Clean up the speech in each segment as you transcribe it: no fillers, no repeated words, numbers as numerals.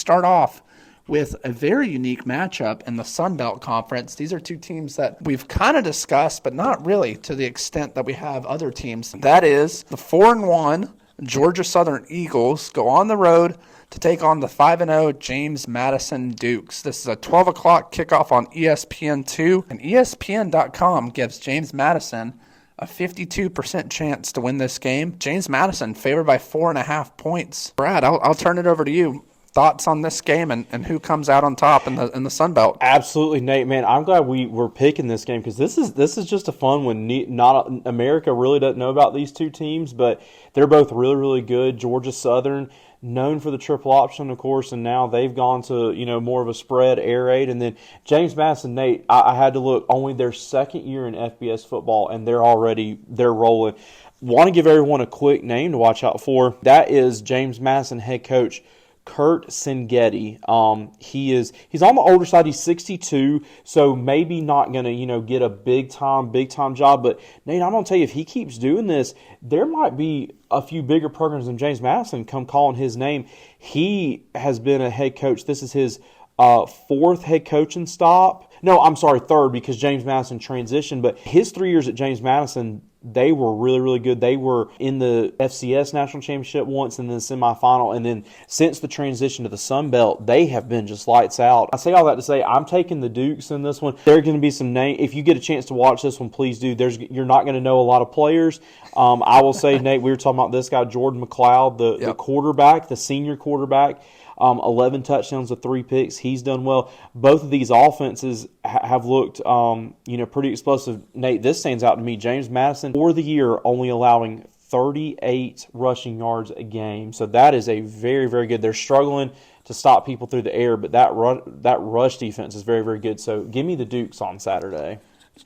Start off with a very unique matchup in the SunBelt Conference. These are two teams that we've kind of discussed, but not really to the extent that we have other teams. That is the 4-1 Georgia Southern Eagles go on the road to take on the 5-0 James Madison Dukes. This is a 12 o'clock kickoff on ESPN2, and ESPN.com gives James Madison a 52% chance to win this game. James Madison favored by 4.5 points. Brad, I'll turn it over to you. Thoughts on this game and who comes out on top in the Sun Belt? Absolutely, Nate. Man, I'm glad we were picking this game because this is just a fun one. Not America really doesn't know about these two teams, but they're both really, really good. Georgia Southern, known for the triple option, of course, and now they've gone to more of a spread air raid. And then James Madison, Nate, I had to look, only their second year in FBS football, and they're rolling. Want to give everyone a quick name to watch out for. That is James Madison head coach Kurt Sengeti. He's on the older side. He's 62, so maybe not going to get a big time job. But Nate, I'm going to tell you, if he keeps doing this, there might be a few bigger programs than James Madison come calling his name. He has been a head coach. This is his fourth head coaching stop. No, I'm sorry, third, because James Madison transitioned. But his 3 years at James Madison, they were really, really good. They were in the FCS National Championship once and then the semifinal. And then since the transition to the Sun Belt, they have been just lights out. I say all that to say I'm taking the Dukes in this one. There are going to be some names. If you get a chance to watch this one, please do. You're not going to know a lot of players. I will say, Nate, we were talking about this guy, Jordan McLeod, the quarterback, the senior quarterback. 11 touchdowns with 3 picks. He's done well. Both of these offenses have looked, pretty explosive. Nate, this stands out to me. James Madison, for the year, only allowing 38 rushing yards a game. So that is a very, very good. They're struggling to stop people through the air, but that rush defense is very, very good. So give me the Dukes on Saturday.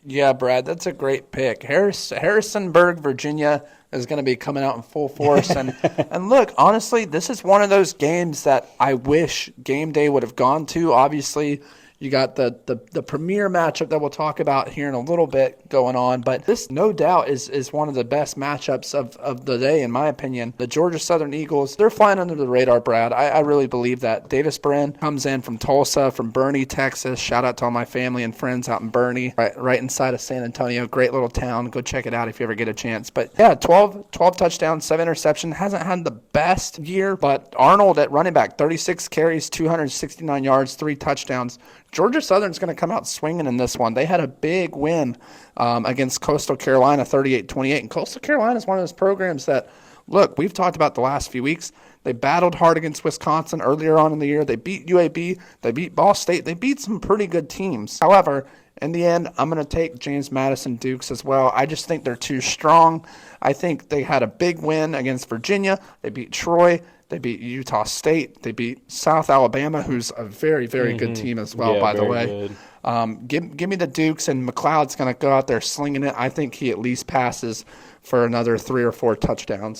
Yeah, Brad, that's a great pick. Harrisonburg, Virginia is going to be coming out in full force. And look, honestly, this is one of those games that I wish game day would have gone to. Obviously, you got the premier matchup that we'll talk about here in a little bit going on. But this, no doubt, is one of the best matchups of the day, in my opinion. The Georgia Southern Eagles, they're flying under the radar, Brad. I really believe that. Davis Brin comes in from Tulsa, from Boerne, Texas. Shout out to all my family and friends out in Boerne, right inside of San Antonio. Great little town. Go check it out if you ever get a chance. But yeah, 12 touchdowns, 7 interceptions. Hasn't had the best year, but Arnold at running back, 36 carries, 269 yards, 3 touchdowns. Georgia Southern's going to come out swinging in this one. They had a big win against Coastal Carolina, 38-28. And Coastal Carolina is one of those programs that, look, we've talked about the last few weeks. They battled hard against Wisconsin earlier on in the year. They beat UAB. They beat Ball State. They beat some pretty good teams. However, in the end, I'm going to take James Madison Dukes as well. I just think they're too strong. I think they had a big win against Virginia. They beat Troy. They beat Utah State. They beat South Alabama, who's a very, very good team as well, by the way. Give me the Dukes, and McLeod's going to go out there slinging it. I think he at least passes for another 3 or 4 touchdowns.